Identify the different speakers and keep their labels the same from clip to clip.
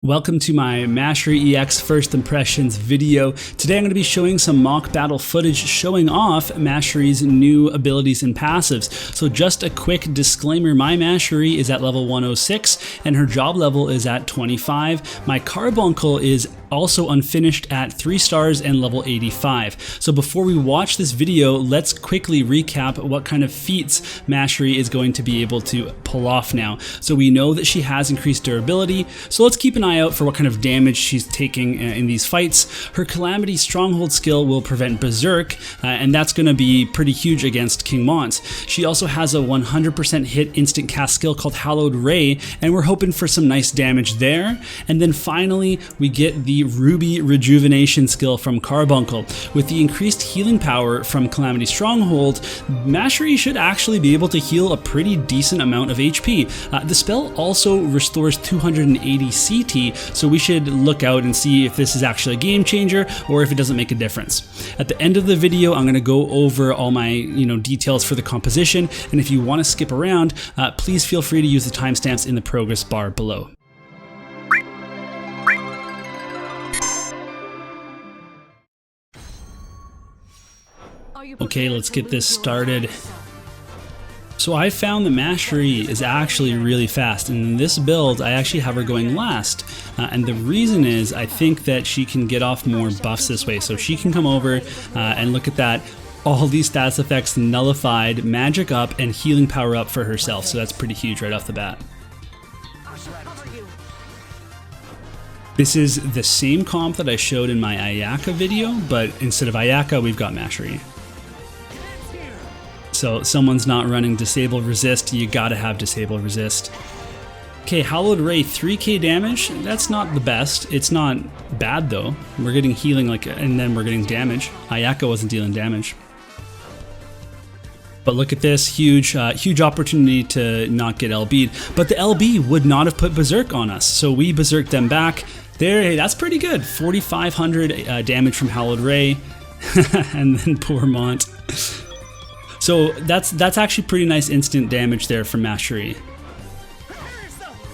Speaker 1: Welcome to my Macherie EX First Impressions video. Today I'm going to be showing some mock battle footage showing off Macherie's new abilities and passives. So just a quick disclaimer, my Macherie is at level 106 and her job level is at 25. My Carbuncle is also unfinished at 3 stars and level 85. So before we watch this video, let's quickly recap what kind of feats Macherie is going to be able to pull off now. So we know that she has increased durability, so let's keep an eye out for what kind of damage she's taking in these fights. Her Calamity Stronghold skill will prevent Berserk, and that's going to be pretty huge against King Mont. She also has a 100% hit instant cast skill called Hallowed Ray, and we're hoping for some nice damage there. And then finally, we get the Ruby Rejuvenation skill from Carbuncle. With the increased healing power from Calamity Stronghold, Macherie should actually be able to heal a pretty decent amount of HP. The spell also restores 280 CT, so we should look out and see if this is actually a game changer or if it doesn't make a difference. At the end of the video, I'm going to go over all my details for the composition, and if you want to skip around, please feel free to use the timestamps in the progress bar below. Okay, let's get this started. So I found that Macherie is actually really fast, and in this build I actually have her going last, and the reason is I think that she can get off more buffs this way. So she can come over and look at that, all these stats effects nullified, magic up, and healing power up for herself, so that's pretty huge right off the bat. This is the same comp that I showed in my Ayaka video, but instead of Ayaka we've got Macherie. So someone's not running Disable Resist, you gotta have Disable Resist. Okay, Hallowed Ray, 3k damage, that's not the best. It's not bad though. We're getting healing and then we're getting damage. Ayaka wasn't dealing damage. But look at this, huge opportunity to not get LB'd. But the LB would not have put Berserk on us, so we Berserked them back. There, hey, that's pretty good. 4,500 damage from Hallowed Ray, and then poor Mont. So that's actually pretty nice instant damage there from Macherie.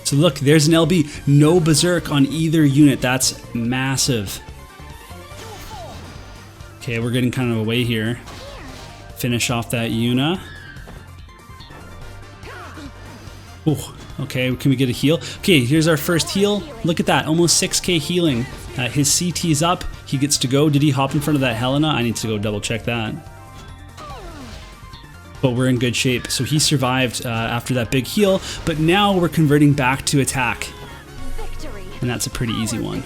Speaker 1: So look, there's an LB, no Berserk on either unit, that's massive. Okay, we're getting kind of away here. Finish off that Yuna. Oh, okay, can we get a heal? Okay, here's our first heal. Look at that, almost 6k healing. His CT's up, he gets to go. Did he hop in front of that Helena? I need to go double check that. But we're in good shape. So he survived after that big heal, but now we're converting back to attack. And that's a pretty easy one.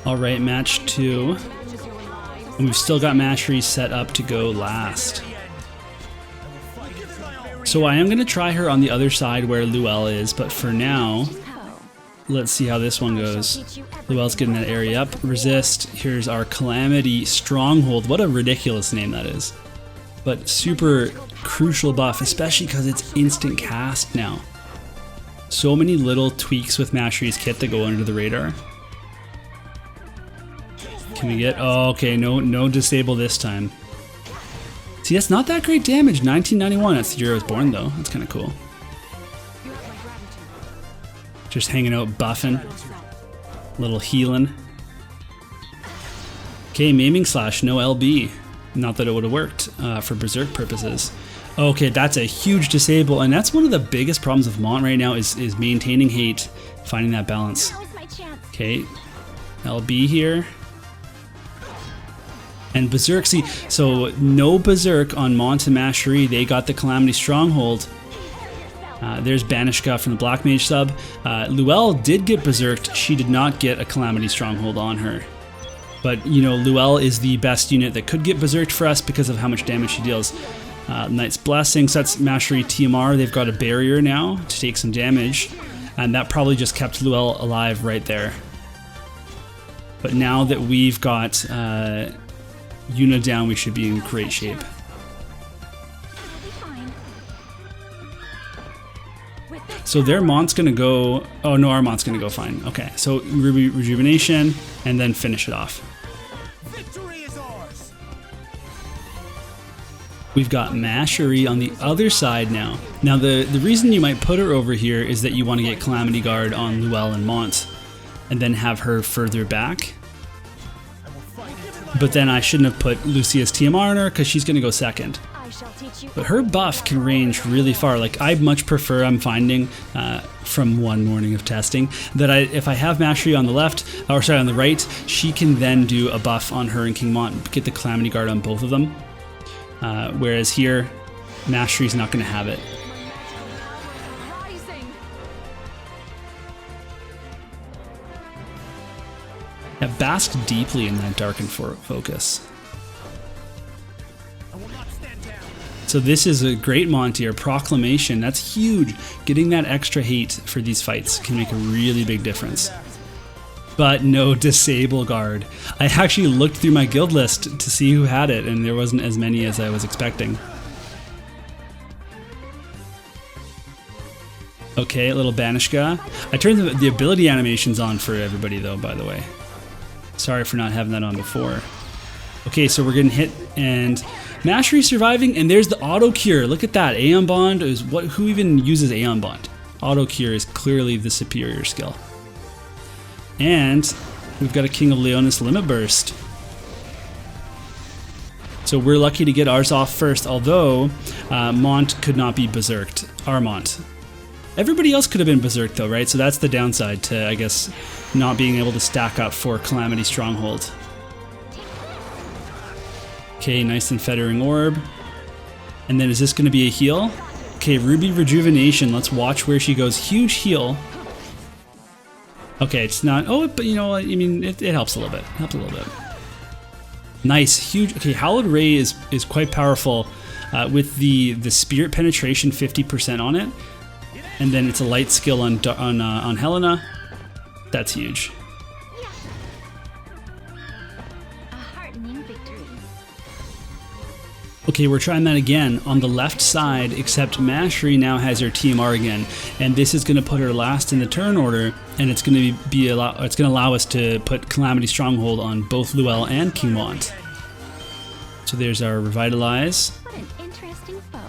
Speaker 1: Alright, match 2. And we've still got Macherie set up to go last. So I am going to try her on the other side where Luelle is, but for now, let's see how this one goes. Luelle's getting that area up. Resist. Here's our Calamity Stronghold. What a ridiculous name that is. But super crucial buff, especially because it's instant cast now. So many little tweaks with Macherie's kit that go under the radar. Can we get... Oh, okay, no disable this time. See, that's not that great damage. 1991, that's the year I was born though. That's kind of cool. Just hanging out, buffing, little healing. Okay, Maiming Slash, no LB. Not that it would have worked for Berserk purposes. Okay, that's a huge disable, and that's one of the biggest problems with Mont right now is maintaining hate, finding that balance. Okay, LB here. And Berserk, see, so no Berserk on Mont and Macherie, they got the Calamity Stronghold. There's Banishka from the Black Mage sub. Luelle did get Berserked, she did not get a Calamity Stronghold on her. But, Luelle is the best unit that could get Berserked for us because of how much damage she deals. Knight's Blessing, so that's Macherie TMR, they've got a barrier now to take some damage, and that probably just kept Luelle alive right there. But now that we've got Yuna down, we should be in great shape. So their Mont's gonna go, oh no, our Mont's gonna go fine. Okay, so Ruby Rejuvenation, and then finish it off. Victory is ours. We've got Macherie on the other side now. Now the reason you might put her over here is that you want to get Calamity Guard on Luelle and Mont, and then have her further back. But then I shouldn't have put Lucia's TMR on her because she's going to go second. But her buff can range really far. Like, I much prefer, I'm finding from one morning of testing, that if I have Macherie on the left, or sorry, on the right, she can then do a buff on her and King Mont, get the Calamity Guard on both of them. Whereas here, Macherie's not going to have it. Yeah, bask deeply in that darkened focus. So this is a great Monty, or Proclamation. That's huge. Getting that extra hate for these fights can make a really big difference. But no Disable Guard. I actually looked through my guild list to see who had it, and there wasn't as many as I was expecting. Okay, a little Banishka. I turned the ability animations on for everybody though, by the way. Sorry for not having that on before. Okay, so we're getting hit, and Macherie surviving, and there's the auto cure. Look at that. Aeon Bond is what? Who even uses Aeon Bond? Auto cure is clearly the superior skill. And we've got a King of Leonis Limit Burst. So we're lucky to get ours off first, although Mont could not be berserked. Our Mont. Everybody else could have been berserked though, right? So that's the downside to, I guess, not being able to stack up for Calamity Stronghold. Okay, nice and Fettering Orb. And then is this going to be a heal? Okay, Ruby Rejuvenation. Let's watch where she goes. Huge heal. Okay, it's not... Oh, but you know what? I mean, it helps a little bit. Helps a little bit. Nice, huge... Okay, Hallowed Ray is quite powerful with the Spirit Penetration 50% on it. And then it's a light skill on Helena. That's huge. Okay, we're trying that again on the left side, except Macherie now has her TMR again, and this is going to put her last in the turn order, and it's going to it's going to allow us to put Calamity Stronghold on both Luelle and King Mont. So there's our Revitalize.
Speaker 2: What an interesting foe.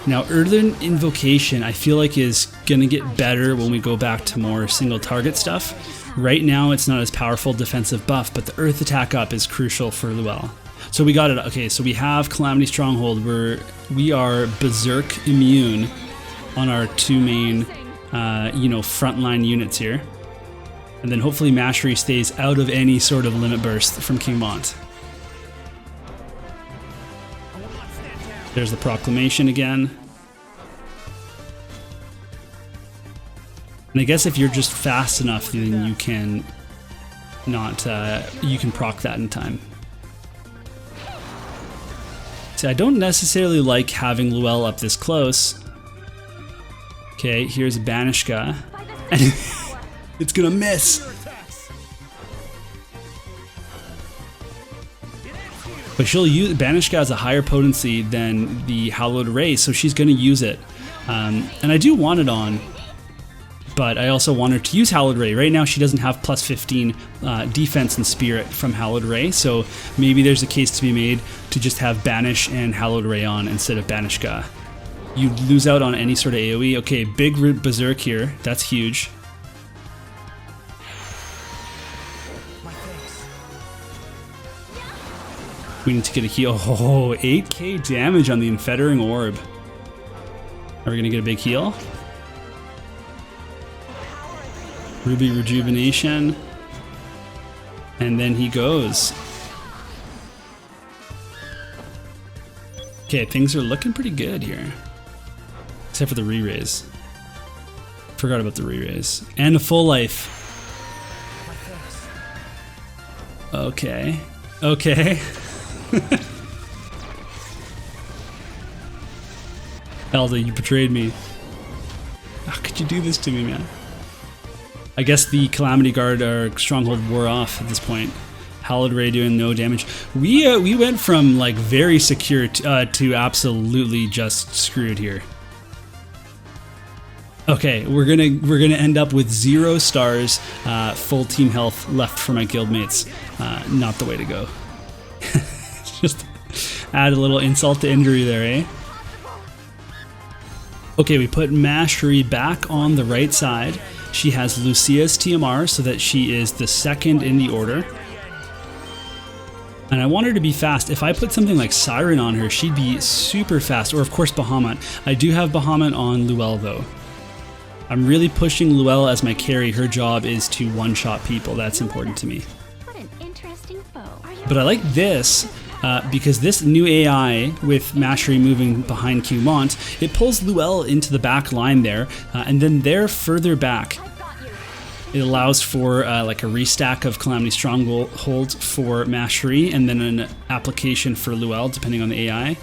Speaker 1: Now, Earthen Invocation, I feel like is going to get better when we go back to more single target stuff. Right now, it's not as powerful defensive buff, but the Earth Attack up is crucial for Luelle. So we got it. Okay, so we have Calamity Stronghold. We are Berserk immune on our two main, frontline units here, and then hopefully Macherie stays out of any sort of limit burst from King Mont. There's the Proclamation again, and I guess if you're just fast enough, then you can proc that in time. See, I don't necessarily like having Luelle up this close. Okay, here's Banishka. And it's gonna miss! But she'll use... Banishka has a higher potency than the Hallowed Ray, so she's gonna use it. And I do want it on, but I also want her to use Hallowed Ray. Right now she doesn't have plus 15 defense and spirit from Hallowed Ray, so maybe there's a case to be made to just have Banish and Hallowed Ray on instead of Banishka. You lose out on any sort of AoE. Okay, big Berserk here. That's huge. We need to get a heal. Oh, 8k damage on the Infettering Orb. Are we gonna get a big heal? Ruby Rejuvenation, and then he goes. Okay, things are looking pretty good here, except for the re-raise. Forgot about the re-raise and a full life. Okay, okay. Elda, you betrayed me. How could you do this to me, man? I guess the Calamity Guard or Stronghold wore off at this point. Hallowed Ray doing no damage. We went from like very secure to absolutely just screwed here. Okay, we're gonna end up with 0 stars, full team health left for my guildmates. Not the way to go. Just Add a little insult to injury there, eh? Okay, we put Macherie back on the right side. She has Lucia's TMR, so that she is the second in the order. And I want her to be fast. If I put something like Siren on her, she'd be super fast. Or of course Bahamut. I do have Bahamut on Luelle though. I'm really pushing Luelle as my carry. Her job is to one-shot people. That's important to me.
Speaker 2: What an interesting foe.
Speaker 1: But I like this because this new AI with Macherie moving behind King Mont, it pulls Luelle into the back line there, and then they're further back. It allows for like a restack of Calamity Stronghold for Macherie, and then an application for Luelle, depending on the AI.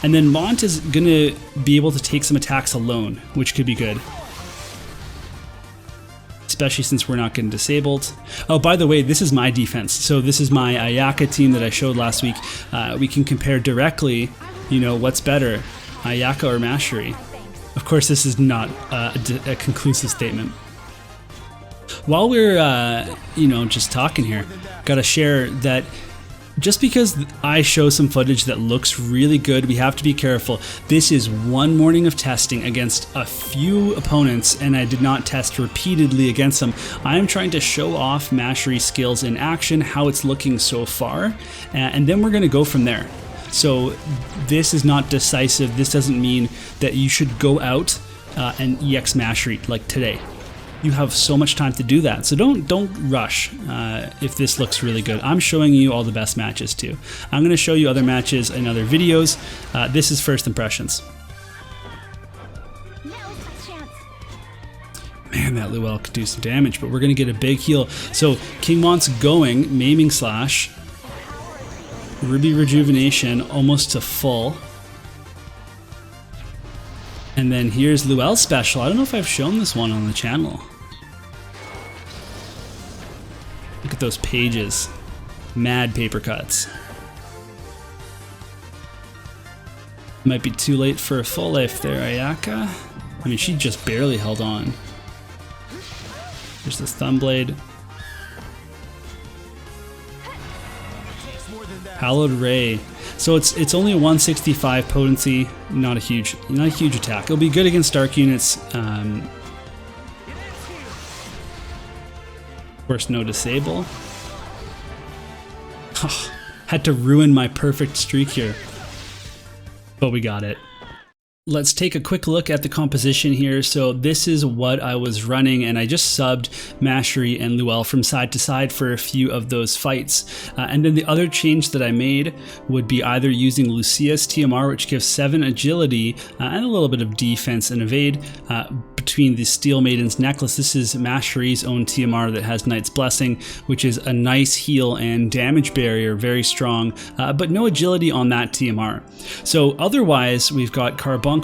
Speaker 1: And then Mont is going to be able to take some attacks alone, which could be good. Especially since we're not getting disabled. Oh, by the way, this is my defense. So this is my Ayaka team that I showed last week. We can compare directly, you know, what's better, Ayaka or Macherie. Of course, this is not a conclusive statement. While we're, you know, just talking here, gotta share that just because I show some footage that looks really good, we have to be careful. This is one morning of testing against a few opponents, and I did not test repeatedly against them. I am trying to show off Macherie's skills in action, how it's looking so far, and then we're gonna go from there. So this is not decisive. This doesn't mean that you should go out and EX Macherie like today. You have so much time to do that, so don't rush if this looks really good. I'm showing you all the best matches too. I'm going to show you other matches in other videos. This is first impressions. Man, that Luelle could do some damage, but we're going to get a big heal. So King Mont's going, Maiming Slash, Ruby Rejuvenation almost to full. And then here's Luelle's special. I don't know if I've shown this one on the channel. Look at those pages. Mad paper cuts. Might be too late for a full life there, Ayaka. I mean, she just barely held on. There's this Thumbblade. Hallowed Ray. So it's only a 165 potency, not a huge attack. It'll be good against dark units. Of course, no disable. Had to ruin my perfect streak here, but we got it. Let's take a quick look at the composition here. So this is what I was running, and I just subbed Macherie and Luelle from side to side for a few of those fights. And then the other change that I made would be either using Lucia's TMR, which gives 7 agility and a little bit of defense and evade, between the Steel Maiden's necklace. This is Macherie's own TMR that has Knight's Blessing, which is a nice heal and damage barrier, very strong, but no agility on that TMR. So otherwise, we've got Carbuncle,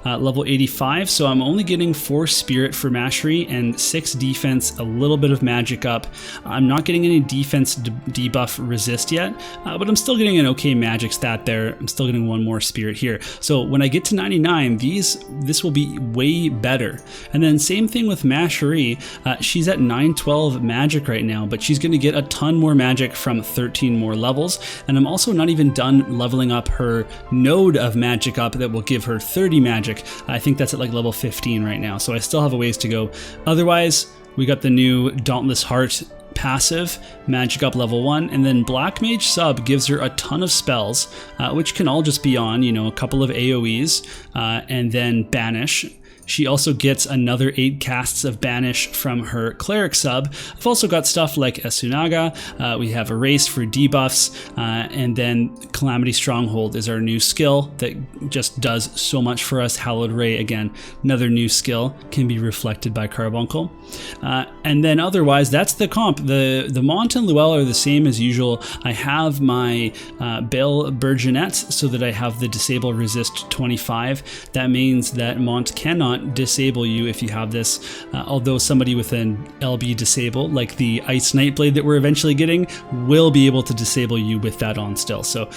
Speaker 1: level 85, so I'm only getting 4 Spirit for Macherie and 6 defense, a little bit of magic up. I'm not getting any defense debuff resist yet, but I'm still getting an okay magic stat there. I'm still getting 1 more Spirit here. So when I get to 99, this will be way better. And then same thing with Macherie. She's at 912 magic right now, but she's going to get a ton more magic from 13 more levels. And I'm also not even done leveling up her node of magic up that will give her 30 magic. I think that's at like level 15 right now, so I still have a ways to go. Otherwise, we got the new Dauntless Heart passive, magic up level 1, and then Black Mage sub gives her a ton of spells, which can all just be on, you know, a couple of AoEs, and then Banish. She also gets another 8 casts of Banish from her Cleric sub. I've also got stuff like Esunaga, we have Erase for debuffs, and then Calamity Stronghold is our new skill that just does so much for us. Hallowed Ray, again, another new skill, can be reflected by Carbuncle. And then otherwise, that's the comp. The Mont and Luelle are the same as usual. I have my Bale Burgeonet so that I have the Disable Resist 25. That means that Mont cannot disable you if you have this, although somebody with an LB disable, like the Ice Nightblade that we're eventually getting, will be able to disable you with that on still. So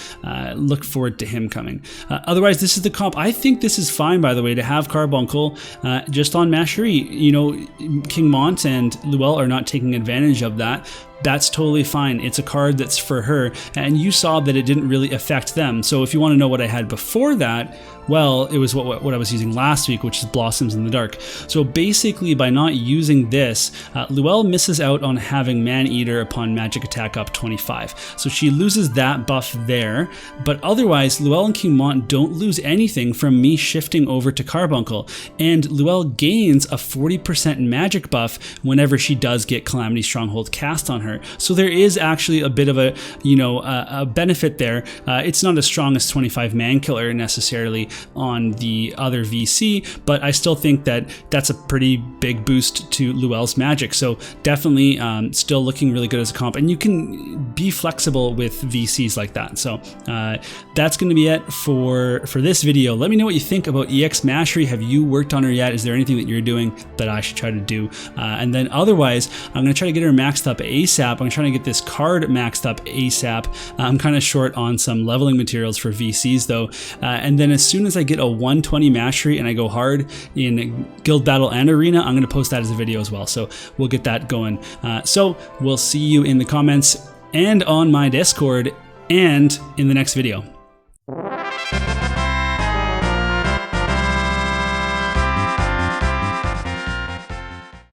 Speaker 1: look forward to him coming. Otherwise, this is the comp. I think this is fine, by the way, to have Carbuncle just on Macherie. You know, King Mont and Luelle are not taking advantage of that, that's totally fine. It's a card that's for her, and you saw that it didn't really affect them. So if you want to know what I had before that, well, it was what I was using last week, which is Blossoms in the Dark. So basically, by not using this, Luelle misses out on having Man-Eater upon magic attack up 25. So she loses that buff there, but otherwise, Luelle and King Mont don't lose anything from me shifting over to Carbuncle, and Luelle gains a 40% magic buff whenever she does get Calamity Stronghold cast on her. So there is actually a bit of a, a benefit there. It's not as strong as 25 Man Killer necessarily on the other VC, but I still think that that's a pretty big boost to Luelle's magic. So definitely still looking really good as a comp, and you can be flexible with VCs like that. So that's going to be it for this video. Let me know what you think about EX Macherie. Have you worked on her yet? Is there anything that you're doing that I should try to do? And then otherwise, I'm going to try to get her maxed up ASAP. I'm trying to get this card maxed up ASAP. I'm kind of short on some leveling materials for VCs though. And then as soon as I get a 120 Macherie and I go hard in Guild Battle and Arena, I'm going to post that as a video as well. So we'll get that going. So we'll see you in the comments and on my Discord and in the next video.